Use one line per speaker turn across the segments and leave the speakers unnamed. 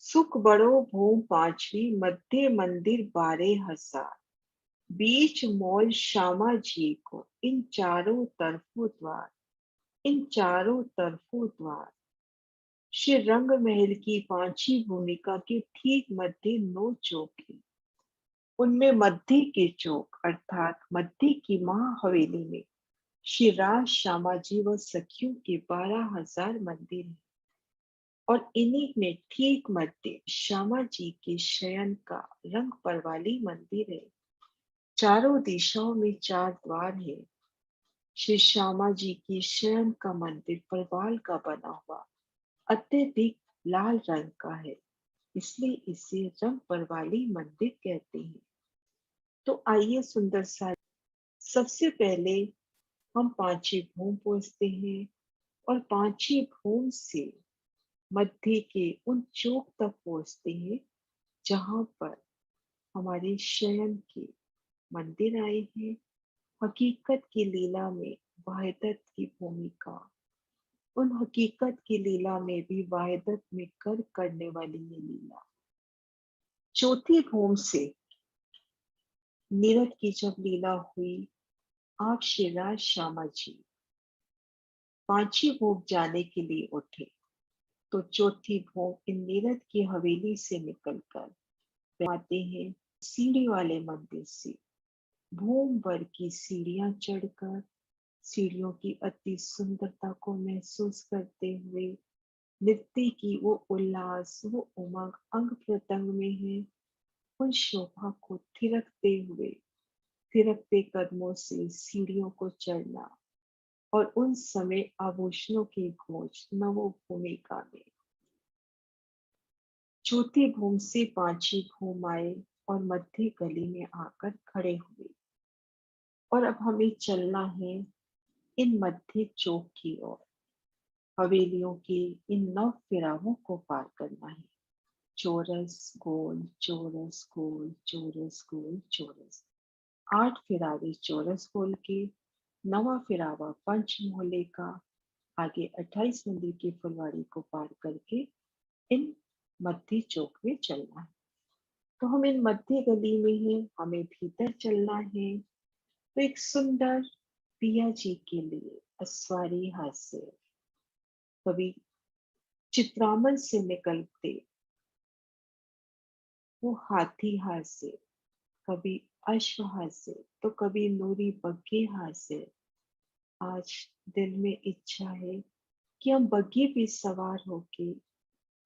सुख बड़ो भूम पांचवी मध्य मंदिर 12,000 बीच मौल श्यामा जी को इन चारों तरफों द्वार श्री रंग महल की पांचवी भूमिका के ठीक मध्य 9 चौक है। उनमें मध्य के चौक अर्थात मध्य की महाहवेली में श्री राज श्यामा जी व सखियों के 12,000 मंदिर हैं और इन्हीं में ठीक मध्य श्यामा जी के शयन का रंग परवाली मंदिर है। चारों दिशाओं में 4 द्वार है। श्री श्यामा जी की शयन का मंदिर परवाल का बना हुआ अत्यधिक लाल रंग का है, इसलिए इसे रंग परवाली मंदिर कहते हैं। तो आइए सुंदर सा सबसे पहले हम पांची भूम पहुंचते हैं और पांची भूम से मध्य के उन चौक तक पहुंचते हैं जहां पर हमारे शयन के मंदिर आए हैं। हकीकत की लीला में वाहिदत की भूमिका, उन हकीकत की लीला में भी वाहिदत में कर करने वाली ये लीला। चौथी भूम से नीरद की जब लीला हुई, आप शिवराज श्यामा जी पांची भोग जाने के लिए उठे तो चौथी भोग इन नीरद की हवेली से निकलकर आते हैं सीढ़ी वाले मंदिर से। भूम भर की सीढ़ियां चढ़कर सीढ़ियों की अति सुंदरता को महसूस करते हुए नृत्य की वो उल्लास वो उमंग अंग प्रत्यंग में है। उन शोभा को थिरकते कदमों से सीढ़ियों को चढ़ना और उन समय आभूषणों की खोज नवो भूमिका में। चौथी भूम से पांचवी भूम आए और मध्य गली में आकर खड़े हुए और अब हमें चलना है इन मध्य चौक की ओर। हवेलियों के इन 9 फिरावों को पार करना है। चौरस गोल चौरस गोल चौरस गोल चौरस। 8 फिरावे चौरस गोल के, 9वां फिरावा पंच मोहल्ले का। आगे 28 मंदिर की फुलवाड़ी को पार करके इन मध्य चौक में चलना है। तो हम इन मध्य गली में हैं, हमें भीतर चलना है। तो एक सुंदर पिया जी के लिए अस्वारी हास्य कभी चित्रामन से निकलते वो हाथी हास्य, कभी अश्व हास्य तो कभी नूरी बग्घी हास्य। आज दिल में इच्छा है कि हम बग्घी पे सवार होके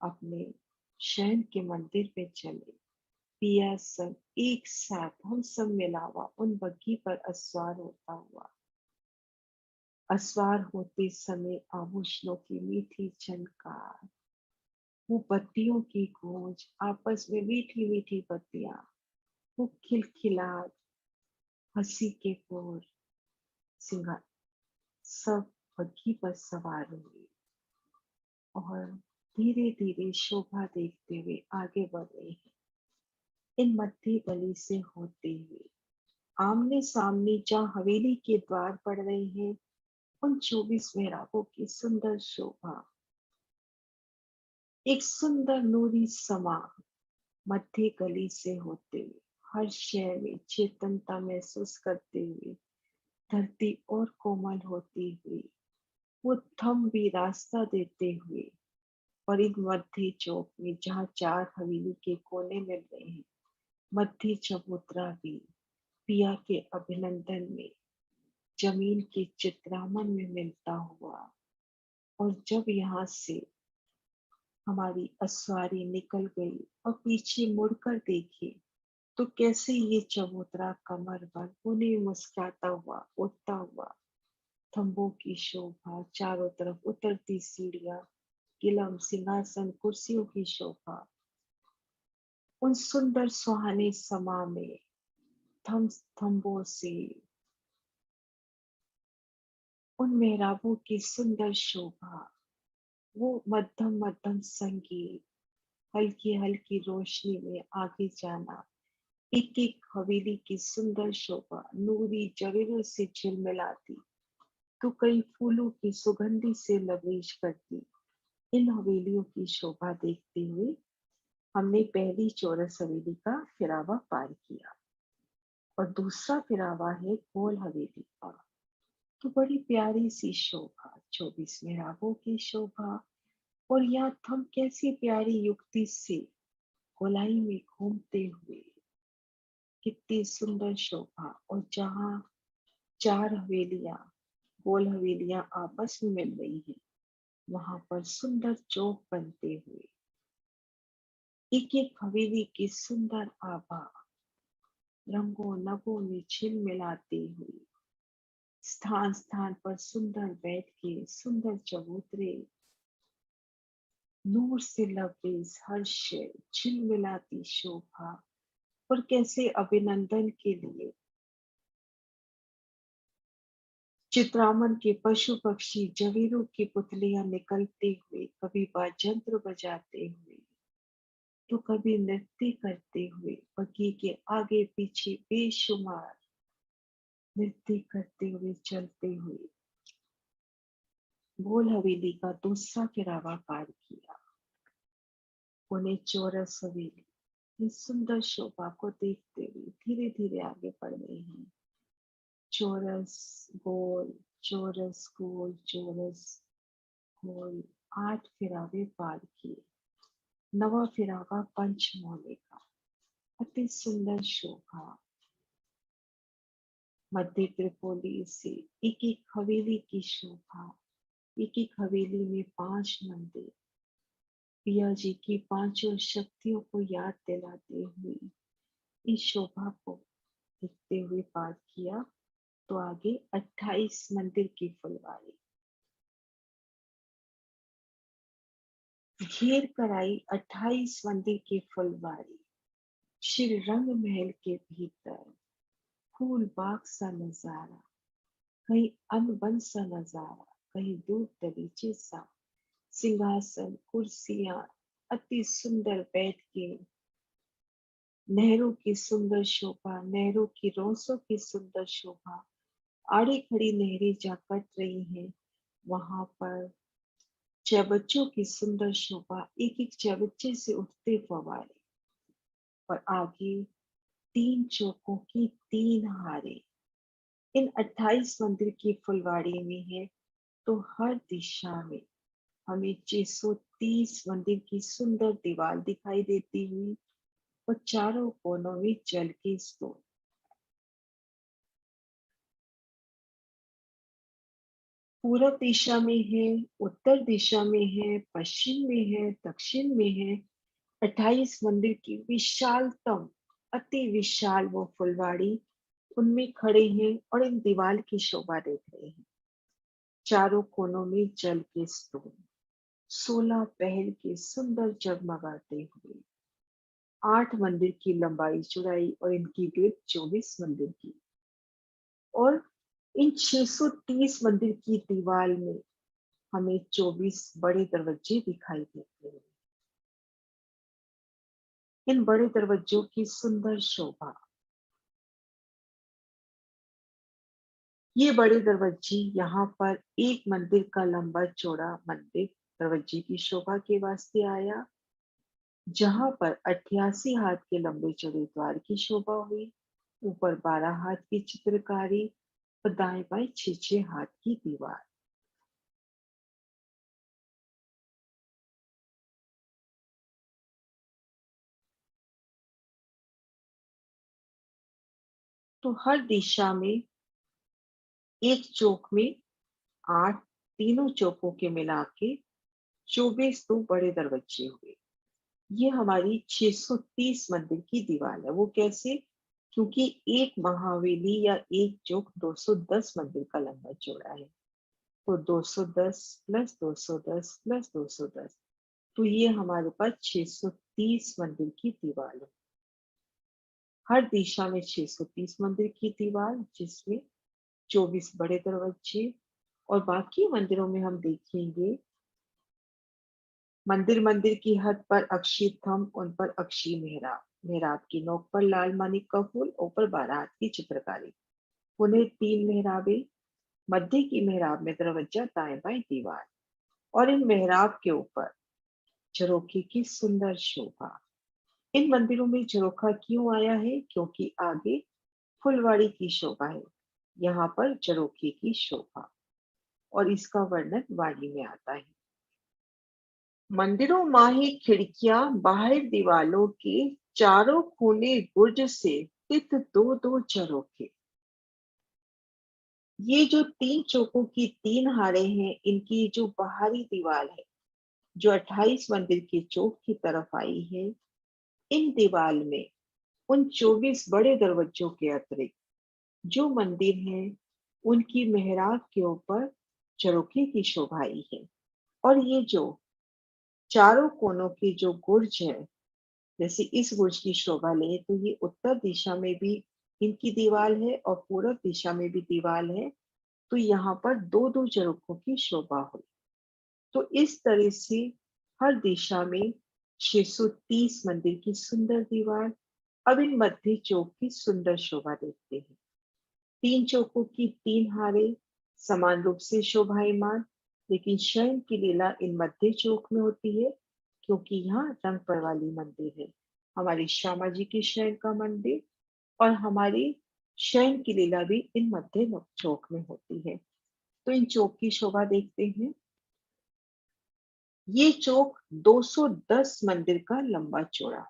अपने शहर के मंदिर पे चले। पिया सब एक साथ हम सब मिला हुआ उन बग्घी पर असवार होता हुआ, असवार होते समय आभूषणों की मीठी झनकार, वो बत्तियों की गूंज, आपस में मीठी मीठी बत्तियां, वो खिलखिलाहट, हंसी के बोर, सिंगार, सब बग्घी पर सवार हुए और धीरे धीरे शोभा देखते हुए आगे बढ़ रहे हैं। इन मध्य गली से होते हुए आमने सामने जहाँ हवेली के द्वार पड़ रहे हैं, उन 24 मेहराबों की सुंदर शोभा, एक सुंदर नूरी समा मध्य गली से होते हुए हर शहर में चेतनता महसूस करते हुए धरती और कोमल होती हुई वो थम भी रास्ता देते हुए और इन मध्य चौक में जहाँ 4 हवेली के कोने मिल रहे हैं, मध्य चबूतरा भी पिया के अभिनंदन में जमीन के चित्रामन में मिलता हुआ। और जब यहाँ से हमारी अस्वारी निकल गई और पीछे मुड़कर देखी तो कैसे ये चबूतरा कमर पर उन्हें मुस्कुराता हुआ उठता हुआ, थंबों की शोभा, चारों तरफ उतरती सीढ़ियां, किलम सिंहासन कुर्सियों की शोभा, उन सुंदर सुहाने समा में थम थंबों से उन मेहराबों की सुंदर शोभा, वो मध्यम मध्यम संगीत, हल्की हल्की रोशनी में आगे जाना, एक एक हवेली की सुंदर शोभा नूरी जवेरों से झिलमिलाती तो कई फूलों की सुगंधी से लबरेज करती। इन हवेलियों की शोभा देखते हुए हमने पहली चौरस हवेली का फिरावा पार किया और दूसरा फिरावा है गोल हवेली का। तो बड़ी प्यारी सी शोभा, 24 मेहराबों की शोभा। और यहाँ हम कैसी प्यारी युक्ति से गोलाई में घूमते हुए, कितनी सुंदर शोभा। और जहाँ चार हवेलियां, गोल हवेलियां आपस में मिल रही है, वहां पर सुंदर चौक बनते हुए एक एक हवेली की सुंदर आभा रंगों नगों में झिलमिलाते हुए, स्थान स्थान पर सुंदर बैठ के सुंदर चबूतरे, नूर से लबरेज हर्ष, झिलमिलाती शोभा। और कैसे अभिनंदन के लिए चित्रामन के पशु पक्षी जवेरों की पुतलियां निकलते हुए, कभी बाजंत्र बजाते हुए तो कभी नृत्य करते हुए, बगी के आगे पीछे बेशुमार नृत्य करते हुए चलते हुए गोल हवेली का दूसरा फिरावा पार किया। उन्हें चौरस हवेली इस सुंदर शोभा को देखते हुए धीरे धीरे आगे बढ़ रहे हैं। चौरस गोल, चौरस गोल, चौरस गोल, 8 फिरावे पार किए। नवा फिरावा पंचमोहनी का, अति सुंदर शोभा। मध्य त्रिपोली से एक एक हवेली की शोभा, एक एक हवेली में 5 मंदिर, पिया जी की पांचों शक्तियों को याद दिलाते हुए इस शोभा को देखते हुए पार किया। तो आगे 28 मंदिर की फुलवारी घेर कर आई, 28 मंदिर की फुलवारी। श्री रंग महल के भीतर फूल बाग सा नजारा, कहीं अनबन सा नजारा, कहीं दूध दलीचे सा, सिंहासन कुर्सियां, अति सुंदर बैठ के नहरों की सुंदर शोभा, नहरों की रोसों की सुंदर शोभा। आड़ी खड़ी नहरें जा कट रही हैं, वहां पर चैबच्चों की सुंदर शोभा, एक एक चैबच्चे से उठते फवारे। और आगे 3 चौकों की 3 हारे इन 28 मंदिर की फुलवाड़ी में है। तो हर दिशा में हमें 630 मंदिर की सुंदर दीवार दिखाई देती हुई और चारों कोनों में जल के स्रोत। पूरब दिशा में है, उत्तर दिशा में है, पश्चिम में है, दक्षिण में है। 28 मंदिर की विशालतम, अति विशाल वो फुलवाड़ी, उनमें खड़े हैं और इन दीवार की शोभा देख रहे हैं। चारों कोनों में जल के स्तूप, 16 पहर के सुंदर जगमगाते हुए, 8 मंदिर की लंबाई चौड़ाई और इनकी विड्थ 24 मंदिर की। और इन 630 मंदिर की दीवार में हमें 24 बड़े दरवाजे दिखाई देते हैं। इन बड़े दरवाजों की सुंदर शोभा, ये बड़े दरवाजे यहाँ पर एक मंदिर का लंबा चौड़ा मंदिर दरवाजे की शोभा के वास्ते आया, जहां पर 88 हाथ के लंबे चौड़े द्वार की शोभा हुई। ऊपर 12 हाथ की चित्रकारी और दाएं बाएं 6 हाथ की दीवार। तो हर दिशा में एक चौक में 8, तीनों चौकों के मिला के 24 तो बड़े दरवाजे हुए। ये हमारी 630 मंदिर की दीवार है। वो कैसे? क्योंकि एक महावेली या एक चौक 210 मंदिर का लंबा चौड़ा है। तो 210 प्लस 210 प्लस 210, तो ये हमारे पास 630 मंदिर की दीवार है। हर दिशा में 630 मंदिर की दीवार, जिसमें 24 बड़े दरवाजे। और बाकी मंदिरों में हम देखेंगे, मंदिर मंदिर की हद पर अक्षी थंब, उन पर अक्षी मेहराब, मेहराब की नोक पर लाल मानिक का फूल, ऊपर 12 हाथ की चित्रकारी। पुनः 3 मेहराबे, मध्य की मेहराब में दरवाजा, दाएं बाएं दीवार। और इन मेहराब के ऊपर झरोखे की सुंदर शोभा। इन मंदिरों में झरोखा क्यों आया है? क्योंकि आगे फुलवाड़ी की शोभा है, यहाँ पर झरोखे की शोभा, और इसका वर्णन वाणी में आता है। मंदिरों माही खिड़कियां बाहर दीवालों के चारों कोने बुर्ज से स्थित दो दो झरोखे। ये जो तीन चौकों की तीन हारे हैं, इनकी जो बाहरी दीवार है, जो 28 मंदिर के चौक की तरफ आई है, इन दीवार में उन 24 बड़े दरवाजों के अतिरिक्त जो मंदिर हैं, उनकी मेहराब के ऊपर झरोखे की शोभा आई है। और ये जो चारों कोनों की जो गुर्ज है, जैसे इस गुर्ज की शोभा ले तो ये उत्तर दिशा में भी इनकी दीवार है और पूर्व दिशा में भी दीवार है, तो यहाँ पर दो दो झरोखों की शोभा हुई। तो इस तरह से हर दिशा में 630 मंदिर की सुंदर दीवार। अब इन मध्य चौक की सुंदर शोभा देखते हैं। तीन चौकों की तीन हारे समान रूप से शोभायमान, लेकिन शयन की लीला इन मध्य चौक में होती है, क्योंकि यहाँ रंग परवाली मंदिर है। हमारी श्यामा जी की शयन का मंदिर और हमारी शयन की लीला भी इन मध्य चौक में होती है। तो इन चौक की शोभा देखते हैं। ये चौक 210 मंदिर का लंबा चौड़ा,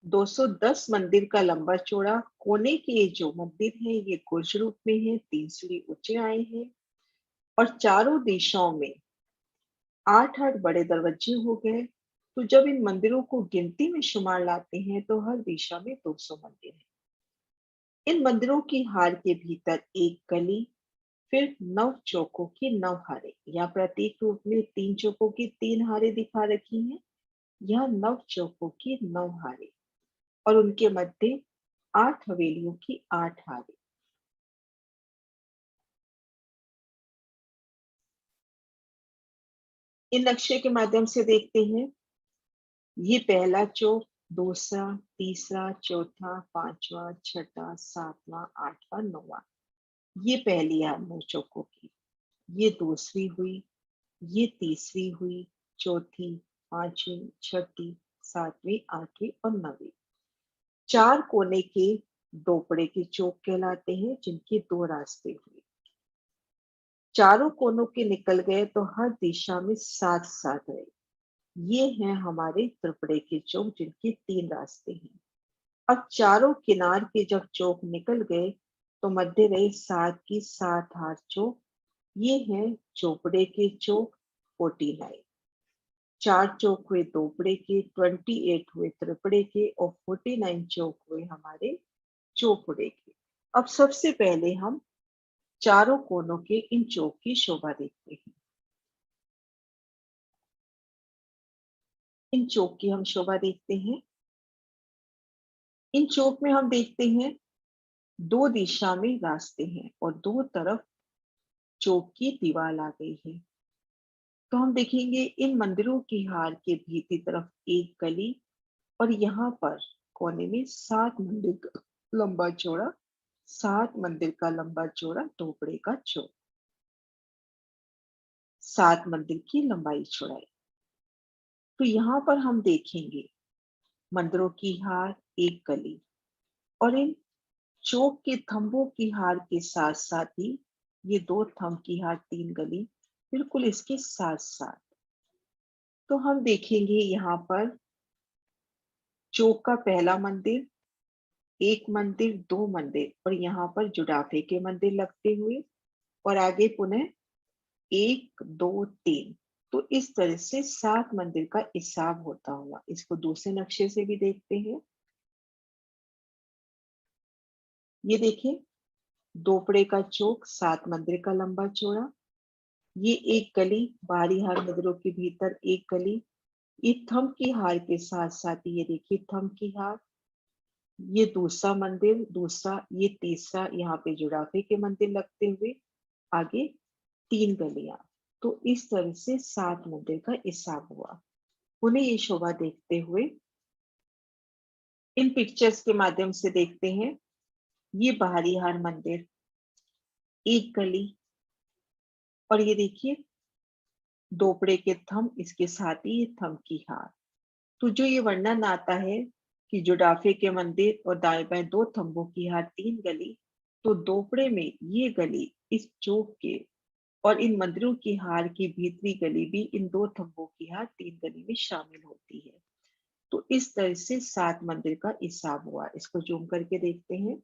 210 मंदिर का लंबा चौड़ा। कोने के जो मंदिर है ये कुर्ज रूप में है, 3 सीढ़ी ऊंचे आए हैं, और चारों दिशाओं में 8-8 बड़े दरवाजे हो गए। तो जब इन मंदिरों को गिनती में शुमार लाते हैं तो हर दिशा में 200 मंदिर हैं। इन मंदिरों की हार के भीतर एक गली, फिर 9 चौकों की 9 हारें, या प्रतीक रूप में 3 चौकों की 3 हारें दिखा रखी हैं। यह 9 चौकों की 9 हारें, और उनके मध्य 8 हवेलियों की 8 हारें। इन नक्शे के माध्यम से देखते हैं। ये पहला चौक, दूसरा, तीसरा, चौथा, पांचवा, छठा, सातवां, आठवां, नौवां। ये पहली हार 9 चौकों की। ये दूसरी हुई, ये तीसरी हुई, चौथी, पांचवी, छठी, सातवीं, आठवीं और नवीं। चार कोने के दोपड़े के चौक कहलाते हैं, जिनके दो रास्ते हुए। चारों कोनों के निकल गए तो हर दिशा में साथ साथ रहे। ये हैं हमारे त्रिपुरे के चौक, जिनके 3 रास्ते हैं। अब चारों किनार के जब चौक निकल गए तो मध्य रहे 7 की 7 हार चौक। ये हैं चौपड़े के चौक, 49। 4 चौक हुए दोपड़े के, 28 हुए त्रिपुरे के, और 49 चौक हुए हमारे चौपड़े के। अब सबसे पहले हम चारों कोनों के इन चौक की शोभा देखते हैं। इन चौक की हम शोभा देखते हैं। इन चौक में हम देखते हैं दो दिशा में रास्ते हैं और दो तरफ चौक की दीवार आ गई है। तो हम देखेंगे इन मंदिरों की हार के भीतरी तरफ एक गली, और यहाँ पर कोने में 7 मंदिर का लंबा चौड़ा, 7 मंदिर का लंबा चौड़ा दोपड़े का चौक, 7 मंदिर की लंबाई चौड़ाई। तो यहाँ पर हम देखेंगे मंदिरों की हार, एक गली, और इन चौक के थंबों की हार के साथ साथ ही ये दो थंब की हार, 3 गली बिल्कुल इसके साथ साथ। तो हम देखेंगे यहाँ पर चौक का पहला मंदिर, एक मंदिर, दो मंदिर, और यहाँ पर जुड़ाफे के मंदिर लगते हुए, और आगे पुनः 1, 2, 3। तो इस तरह से 7 मंदिर का हिसाब होता हुआ, इसको दूसरे नक्शे से भी देखते हैं। ये देखिए, दोपड़े का चौक, 7 मंदिर का लंबा चौड़ा। ये एक गली, बाहरी हार मंदिरों के भीतर एक गली। ये थंब की हार के साथ साथ ये देखिए थंब की हार। ये दूसरा मंदिर, दूसरा, ये तीसरा, यहाँ पे जुड़ाफे के मंदिर लगते हुए आगे 3 गलियां। तो इस तरह से 7 मंदिर का हिसाब हुआ। उन्हें ये शोभा देखते हुए इन पिक्चर्स के माध्यम से देखते हैं। ये बाहरी हार मंदिर, एक गली, और ये देखिए दोपड़े के थंब, इसके साथ ही ये थंब की हार। तो जो ये वर्णन आता है कि जुड़ाफे के मंदिर और दाएं बाएं दो थंबों की हार 3 गली, तो दोपड़े में ये गली इस चौक के और इन मंदिरों की हार की भीतरी गली भी इन दो थंबों की हार 3 गली में शामिल होती है। तो इस तरह से 7 मंदिर का हिसाब हुआ। इसको जूम करके देखते हैं।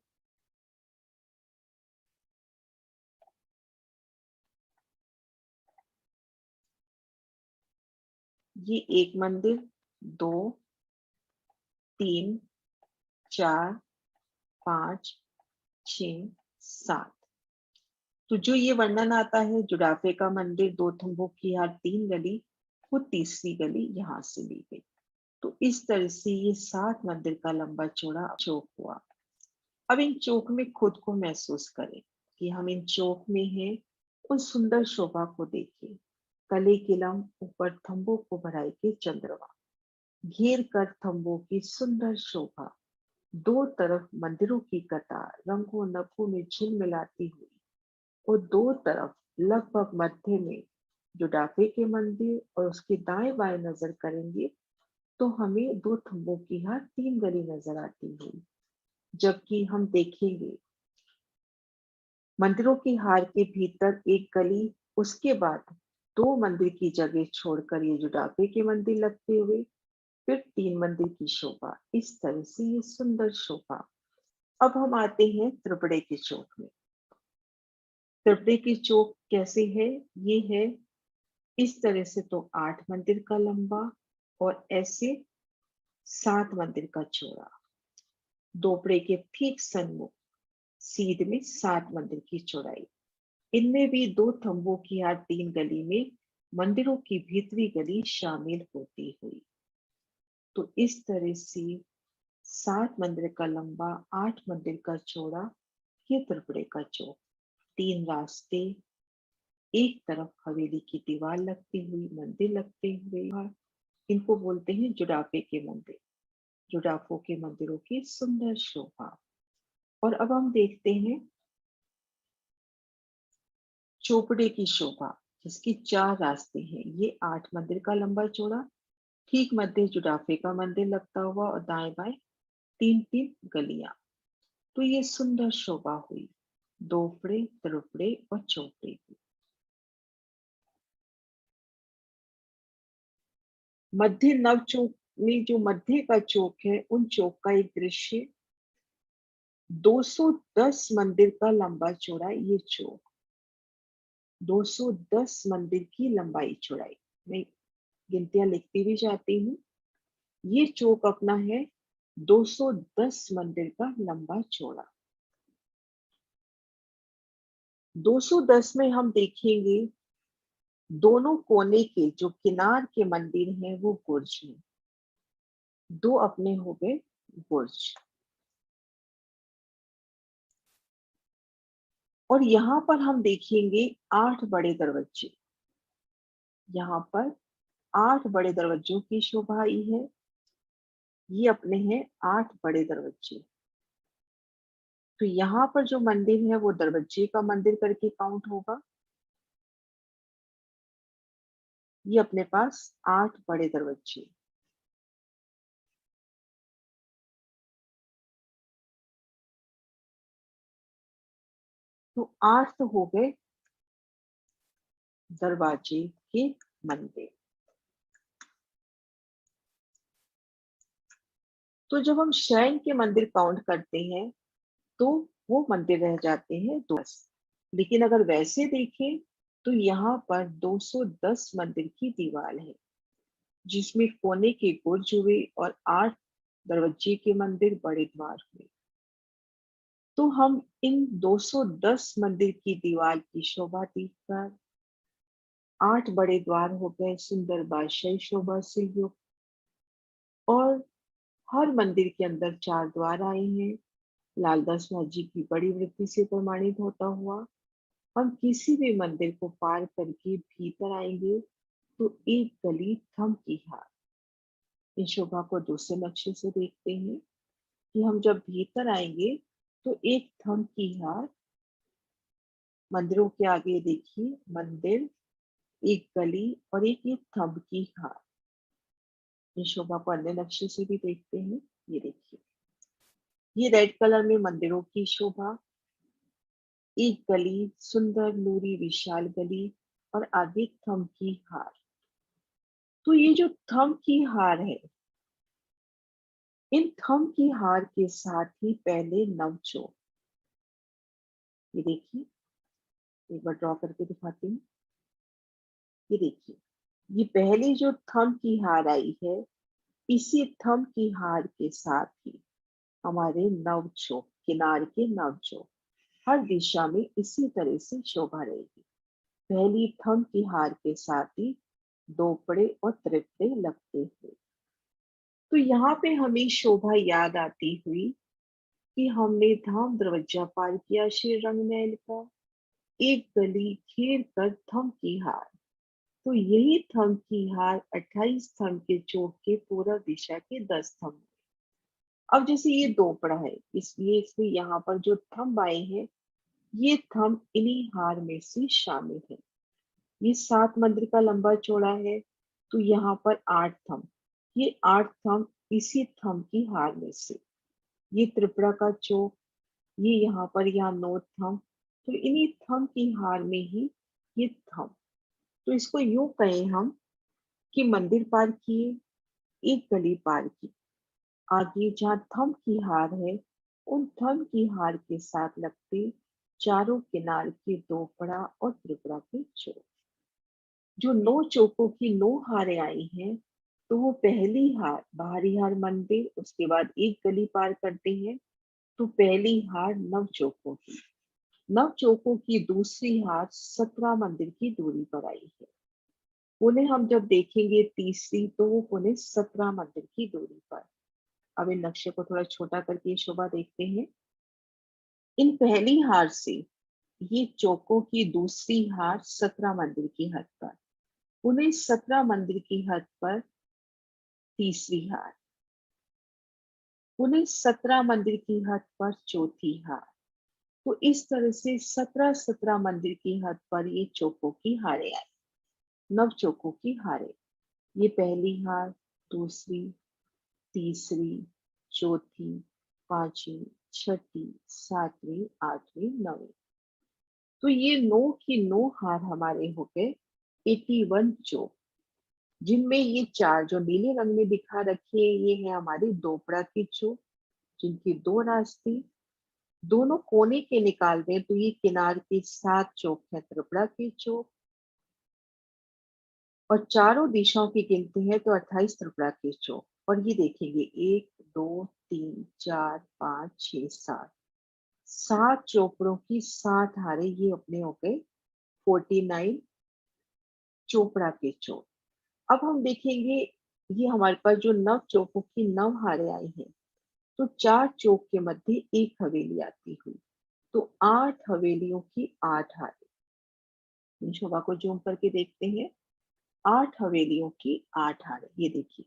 ये एक मंदिर, 2, 3, 4, 5, 6, 7। तो जो ये वर्णन आता है जुड़ाफे का मंदिर, दो थंबों की हार 3 गली, वो तीसरी गली यहाँ से ली गई। तो इस तरह से ये 7 मंदिर का लंबा चौड़ा चौक हुआ। अब इन चौक में खुद को महसूस करें कि हम इन चौक में हैं। उस सुंदर शोभा को देखिए। कले किलम, ऊपर थंबों को भराई के चंद्रमा, घेर कर थंबों की सुंदर शोभा, दो तरफ मंदिरों की कतार रंगों नभों में झिलमिलाती हुई, और दो तरफ लगभग मध्य में जुड़ाफे के मंदिर, और उसके दाएं बाएं नजर करेंगे तो हमें दो थंबों की हार 3 गली नजर आती हुई। जबकि हम देखेंगे मंदिरों की हार के भीतर एक गली, उसके बाद दो मंदिर की जगह छोड़कर ये जुड़ाफे के मंदिर लगते हुए, फिर 3 मंदिर की शोभा। इस तरह से ये सुंदर शोभा। अब हम आते हैं त्रिपुरे के चौक में। त्रिपुरे की चौक कैसे है? ये है इस तरह से, तो 8 मंदिर का लंबा और ऐसे 7 मंदिर का चौड़ा। दोपड़े के ठीक सन्मुख सीध में 7 मंदिर की चौड़ाई। इनमें भी दो थंबों की हर 3 गली में मंदिरों की भीतरी गली शामिल होती हुई। तो इस तरह से 7 मंदिर का लंबा, 8 मंदिर का चौड़ा, ये त्रिपुरे का चौक। 3 रास्ते, एक तरफ हवेली की दीवार लगती हुई, मंदिर लगते हुए, इनको बोलते हैं जुड़ाफे के मंदिर। जुड़ाफों के मंदिरों की सुंदर शोभा। और अब हम देखते हैं चौपड़े की शोभा, जिसकी 4 रास्ते हैं। ये 8 मंदिर का लंबा चौड़ा, ठीक मध्य जुड़ाफे का मंदिर लगता हुआ, और दाएं बाएं 3-3 गलियां। तो ये सुंदर शोभा हुई दोपड़े, त्रिपुरे और चौपड़े की। मध्य नव चौक में जो मध्य का चौक है, उन चौक का एक दृश्य। 210 मंदिर का लंबा चौड़ा ये चौक, 210 मंदिर की लंबाई चौड़ाई। मैं गिनतियां लिखती भी जाती हूँ। ये चौक अपना है 210 मंदिर का लंबा चौड़ा। 210 में हम देखेंगे दोनों कोने के जो किनार के मंदिर हैं वो बुर्ज हैं। दो अपने हो गए बुर्ज। और यहाँ पर हम देखेंगे 8 बड़े दरवाजे। यहाँ पर 8 बड़े दरवाजों की शोभा आई है। ये अपने हैं 8 बड़े दरवाजे। तो यहाँ पर जो मंदिर है वो दरवाजे का मंदिर करके काउंट होगा। ये अपने पास 8 बड़े दरवाजे। तो 8 तो हो गए दरवाजे के मंदिर। तो जब हम शयन के मंदिर काउंट करते हैं तो वो मंदिर रह जाते हैं 10। लेकिन अगर वैसे देखें तो यहाँ पर 210 मंदिर की दीवार है, जिसमें कोने के बुर्ज हुए और 8 दरवाजे के मंदिर बड़े द्वार हुए। तो हम इन 210 मंदिर की दीवार की शोभा देखकर 8 बड़े द्वार हो गए सुंदर बादशाही शोभा से युक्त, और हर मंदिर के अंदर 4 द्वार आए हैं। लालदास जी की बड़ी वृत्ति से प्रमाणित होता हुआ हम किसी भी मंदिर को पार करके भीतर आएंगे तो एक गली थम की हार। इस शोभा को दूसरे नक्शे से देखते हैं कि हम जब भीतर आएंगे तो एक थम की हार। मंदिरों के आगे देखिए मंदिर, एक गली और एक ये थंब की हार। इस शोभा को अन्य नक्शे से भी देखते हैं। ये देखिए, ये रेड कलर में मंदिरों की शोभा, एक गली, सुंदर नूरी विशाल गली और आगे थंब की हार। तो ये जो थंब की हार है, इन थंब की हार के साथ ही पहले नवचोक। ये देखिए, एक बार ड्रॉ करके दिखाती हूँ। ये देखिए, ये पहली जो थंब की हार आई है, इसी थंब की हार के साथ ही हमारे नवचोक, किनार के नवचोक हर दिशा में इसी तरह से शोभा रहेगी। पहली थंब की हार के साथ ही दोपड़े और त्रिपड़े लगते हुए। तो यहाँ पे हमें शोभा याद आती हुई कि हमने धाम दरवाजा पार किया श्री रंग महल का, एक गली घेर कर थंब की हार। तो यही थंब की हार 28 थंब के चौक के पूर्व दिशा के 10 थंब। अब जैसे ये दोपड़ा है, इसलिए इसमें यहाँ पर जो थंब आए हैं, ये थंब इन्हीं हार में से शामिल है। ये 7 मंदिर का लंबा चौड़ा है, तो यहाँ पर 8 थंब। ये 8 थंब इसी थंब की हार में से। ये त्रिपुरा का चौक, ये यहाँ पर यहाँ 9 थंब, तो इन्हीं थंब की हार में ही ये थंब। तो इसको यूं कहें हम कि मंदिर पार किए, एक गली पार की, आगे जहाँ थंब की हार है, उन थंब की हार के साथ लगते चारों किनार के दोपड़ा और त्रिपुरा के चौक। जो 9 चौकों की 9 हारें आई हैं, तो वो पहली हार बाहरी हार मंदिर, उसके बाद एक गली पार करते हैं, तो पहली हार नव चौकों की। नव चौकों की दूसरी हार 17 मंदिर की दूरी पर आई है। पुनः हम जब देखेंगे तीसरी, तो वो पुनः 17 मंदिर की दूरी पर। अब इन नक्शे को थोड़ा छोटा करके ये शोभा देखते हैं। इन पहली हार से ये चौकों की दूसरी हार 17 मंदिर की हद पर, पुनः 17 मंदिर की हद पर तीसरी हार, पुनः 17 मंदिर की हद पर चौथी हार। तो इस तरह से 17 मंदिर की हद पर ये चौकों की हारें आई, नव चौकों की हारें। ये पहली हार, दूसरी, तीसरी, चौथी, पांचवी, छठी, सातवीं, आठवीं, नवीं। तो ये 9 की 9 हार हमारे हो गए 81 चौक, जिनमें ये 4 जो नीले रंग में दिखा रखी है, ये है हमारी दोपड़ा की चौक, जिनकी 2 रास्ते, दोनों कोने के निकाल दें तो ये किनार के 7 चौक है त्रिपुरा के चौक, और चारों दिशाओं की गिनती है तो 28 त्रिपुरा के चौक। और ये देखेंगे 1 2 3 4 5 6 7, 7 चोपड़ों की 7 हारे, ये अपने हो गए 49 चोपड़ा के चौक। अब हम देखेंगे, ये हमारे पास जो 9 चौकों की 9 हारे आई हैं, तो 4 चौक के मध्य एक हवेली आती हुई, तो 8 हवेलियों की 8 हारे। इन शोभा को जूम करके देखते हैं। 8 हवेलियों की 8 हारे, ये देखिए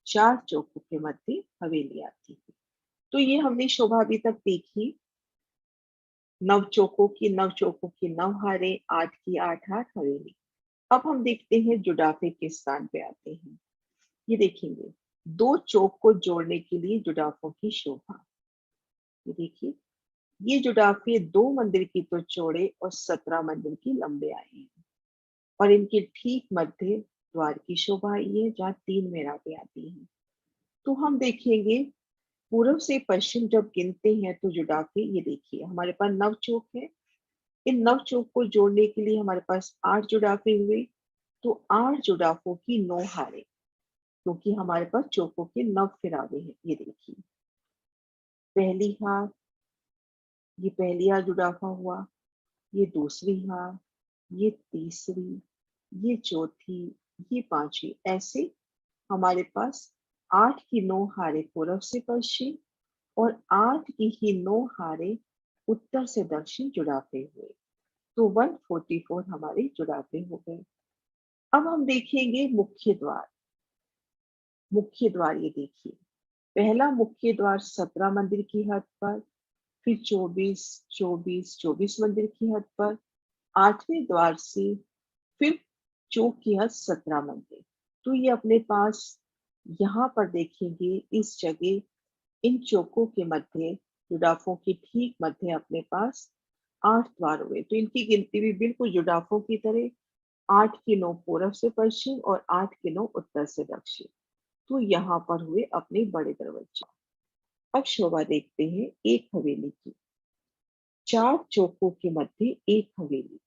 4 चौकों के मध्य हवेली आती है। तो ये हमने शोभा अभी तक देखी, 9 चौकों की 9 चौकों की 9 हारे, 8 की 8 हार हवेली। अब हम देखते हैं जुड़ाफे किस स्थान पे आते हैं। ये देखेंगे, 2 चौक को जोड़ने के लिए जुड़ाफों की शोभा। ये देखिए, ये जुड़ाफे 2 मंदिर की तो चौड़े और 17 मंदिर की लंबे आए हैं, और इनके ठीक मध्य द्वार की शोभा आई है, जहाँ 3 मेहराबें आती हैं। तो हम देखेंगे, पूर्व से पश्चिम जब गिनते हैं तो जुड़ाफे, ये देखिए हमारे पास 9 चौक है। इन 9 चौक को जोड़ने के लिए हमारे पास 8 जुड़ाफे हुए, तो 8 जुड़ाफों की 9 हारे, क्योंकि हमारे पास चौकों के 9 फिरावे हैं। ये देखिए, पहली हार, ये पहली हार जुड़ाफा हुआ, ये दूसरी हार, ये तीसरी, ये चौथी, ये पांचवी, ऐसे हमारे पास 8 की 9 हारे पूर्व से पश्चिम और 8 की ही 9 हारे उत्तर से दक्षिण जुड़ाफे हुए, तो 144 हमारे जुड़ाफे हो गए। अब हम देखेंगे मुख्य द्वार। मुख्य द्वार ये देखिए, पहला मुख्य द्वार 17 मंदिर की हद पर, फिर 24 मंदिर की हद पर, 8वें द्वार से फिर चौक की हद 17 मंदिर। तो ये अपने पास यहाँ पर देखेंगे इस जगह इन चौकों के मध्य, जुड़ाफों की ठीक मध्य अपने पास 8 द्वार हुए। तो इनकी गिनती भी बिल्कुल जुड़ाफों की तरह 8 की 9 पूरब से पश्चिम और 8 की 9 उत्तर से दक्षिण। तो यहाँ पर हुए अपने बड़े दरवाजे। अब शोभा देखते हैं एक हवेली की। 4 चौकों के मध्य एक हवेली,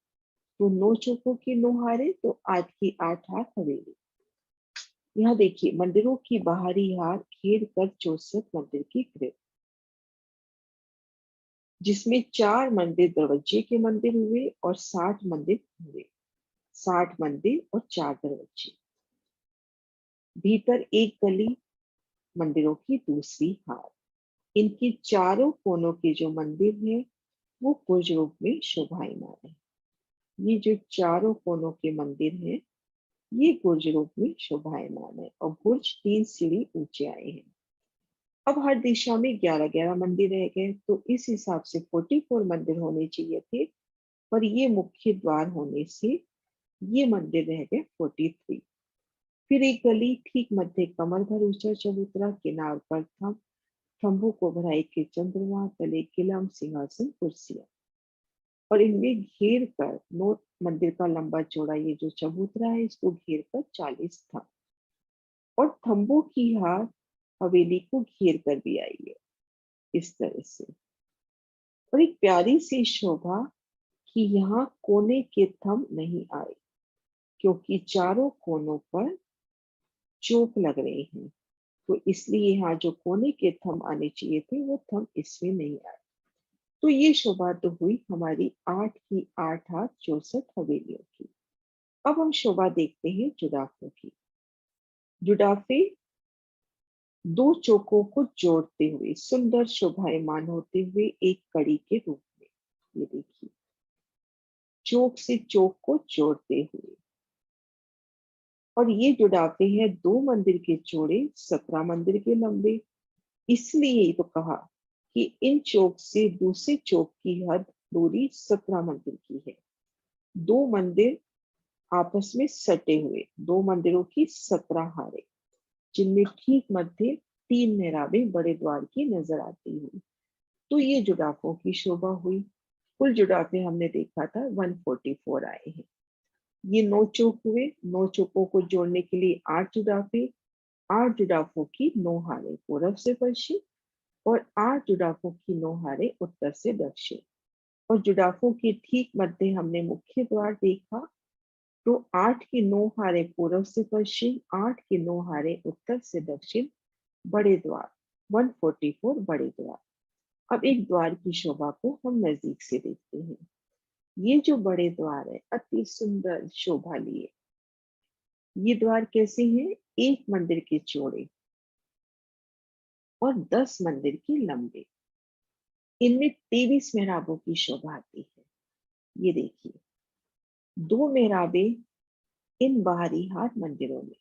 तो 9 चौकों की 9 हारे, तो 8 की 8 हार हवेली। यहाँ देखिए मंदिरों की बाहरी हार घेर कर 64 मंदिर की ग्रिड, जिसमें 4 मंदिर दरवाजे के मंदिर हुए और 60 मंदिर हुए। 60 मंदिर और 4 दरवाजे। भीतर एक गली, मंदिरों की दूसरी हार। इनके चारों कोनों के जो मंदिर हैं वो कुंज रूप में शोभायमान है। ये जो चारों कोनों के मंदिर हैं ये गुर्ज रूप में शोभायमान है और गुर्ज 3 सीढ़ी ऊंचे आए हैं। अब हर दिशा में 11-11 मंदिर रह गए, तो इस हिसाब से 44 मंदिर होने चाहिए थे, पर ये मुख्य द्वार होने से ये मंदिर रह गए 43। फिर एक गली, ठीक मध्य कमर भर ऊंचा चबूतरा, किनार पर थंभों को भराई के चंद्रमा, तले किलम, सिंहासन, कुर्सियां, और इनमें घेर कर 9 मंदिर का लंबा चौड़ा ये जो चबूतरा है इसको घेर कर 40 था, और थंबों की हार हवेली को घेर कर भी आई है इस तरह से। और एक प्यारी सी शोभा कि यहाँ कोने के थंब नहीं आए, क्योंकि चारों कोनों पर चौक लग रहे हैं, तो इसलिए यहाँ जो कोने के थंब आने चाहिए थे वो थंब इसमें नहीं आए। तो ये शोभा तो हुई हमारी 8 की 8 हाथ 64 हवेलियों की। अब हम शोभा देखते हैं जुड़ाफों की। जुड़ाफे दो चौकों को जोड़ते हुए सुंदर शोभायमान होते हुए एक कड़ी के रूप में, ये देखिए चौक से चौक को जोड़ते हुए। और ये जुड़ाफे हैं 2 मंदिर के चौड़े 17 मंदिर के लंबे। इसलिए तो कहा कि इन चौक से दूसरे चौक की हद दूरी 17 मंदिर की है। 2 मंदिर आपस में सटे हुए, 2 मंदिरों की 17 हारे, जिनमें ठीक मध्य 3 मेहराबें बड़े द्वार की नजर आती हुई। तो ये जुड़ाफों की शोभा हुई। कुल जुड़ाफे हमने देखा था 144 आए हैं। ये 9 चौक हुए, 9 चौकों को जोड़ने के लिए 8 जुड़ाफे, 8 जुड़ाफों की 9 हारे पूरब से पश्चिम, और 8 जुड़ाफों की 9 हारे उत्तर से दक्षिण। और जुड़ाफों के ठीक मध्य हमने मुख्य द्वार देखा, तो 8 की 9 हारे पूरब से पश्चिम, 8 की 9 हारे उत्तर से दक्षिण, बड़े द्वार 144 बड़े द्वार। अब एक द्वार की शोभा को हम नजदीक से देखते हैं। ये जो बड़े द्वार है अति सुंदर शोभा लिए। ये द्वार कैसे हैं? एक मंदिर के चौड़े और 10 मंदिर के लंबे। इनमें 23 मेहराबों की शोभा आती है। ये देखिए 2 मेहराबें इन बाहरी हाथ मंदिरों में।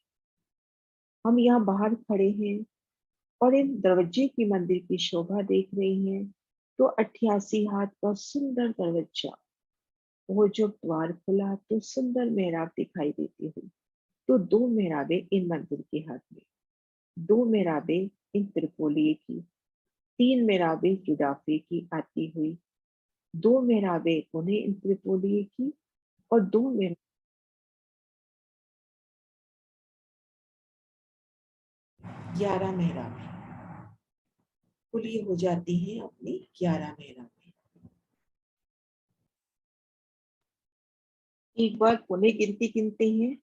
हम यहाँ बाहर खड़े हैं और इन दरवाजे की मंदिर की शोभा देख रहे हैं, तो 88 हाथ का सुंदर दरवाजा, वो जब द्वार खुला तो सुंदर मेहराब दिखाई देती हुई। तो 2 मेहराबें इन मंदिर के हाथ में, 2 मेहराबें इन त्रिपोलिये की, 3 मेहराबें जुड़ाफे की आती हुई, 2 मेहराबें उन्हें इन त्रिपोलिये की, और 2 मेहराब 11 मेहराबें। कुल ये हो जाती हैं अपनी 11 मेहराबें। एक बार पुनः गिनती गिनते हैं।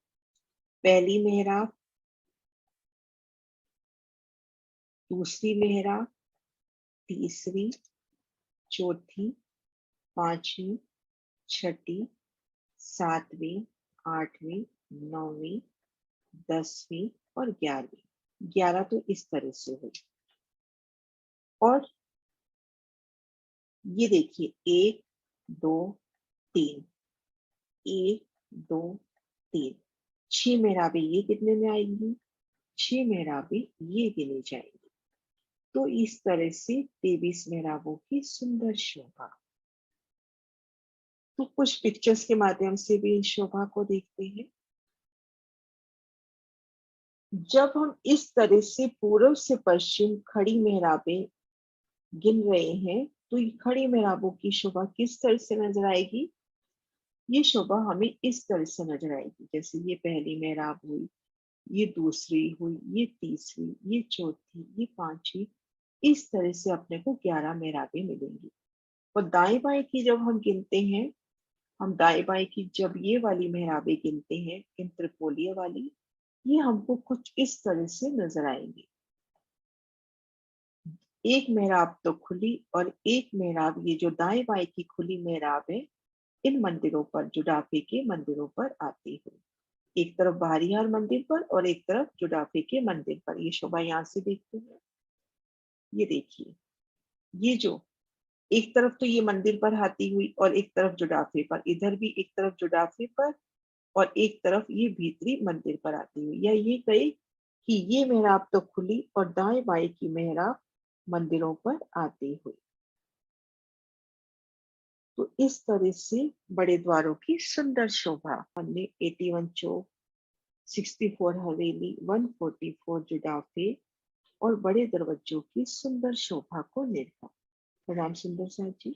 पहली मेहराब, दूसरी मेहराब, तीसरी, चौथी, पांचवी, छठी, सातवीं, आठवीं, नौवीं, 10वीं और 11वीं। 11 तो इस तरह से हुई। और ये देखिए 1 2 3, 1 2 3, 6 मेहराबें ये कितने में आएंगी? 6 मेहराबें ये गिनी जाएंगी। तो इस तरह से 23 मेहराबों की सुंदर शोभा। तो कुछ पिक्चर्स के माध्यम से भी इस शोभा को देखते हैं। जब हम इस तरह से पूर्व से पश्चिम खड़ी मेहराबें गिन रहे हैं, तो ये खड़ी मेहराबों की शोभा किस तरह से नजर आएगी? ये शोभा हमें इस तरह से नजर आएगी, जैसे ये पहली मेहराब हुई, ये दूसरी हुई, ये तीसरी, ये चौथी, ये पांचवी। इस तरह से अपने को 11 मेहराबें मिलेंगी। और दाएं बाएं की जब हम गिनते हैं, हम दाएं बाएं की जब ये वाली मेहराबें गिनते हैं, इन त्रिपोलीय वाली, ये हमको कुछ इस तरह से नजर आएंगी। एक मेहराब तो खुली और एक मेहराब, ये जो दाएं बाएं की खुली मेहराब है, इन मंदिरों पर, जुडाफे के मंदिरों पर आती है। एक तरफ बाहरीहार मंदिर पर और एक तरफ जुडाफे के मंदिर पर। ये शोभा यहाँ से देखते हैं, ये देखिए, ये जो एक तरफ तो ये मंदिर पर आती हुई और एक तरफ जुडाफे पर, इधर भी एक तरफ जुडाफे पर और एक तरफ ये भीतरी मंदिर पर आती हुई, या ये कहे कि ये मेहराब तो खुली और दाएं बाएं की मेहराब मंदिरों पर आती हुई। तो इस तरह से बड़े द्वारों की सुंदर शोभा हमने 81 चौक, 64 हवेली, 144 जुडाफे और बड़े दरवाजों की सुंदर शोभा को देखा। प्रणाम सुंदर साहब जी।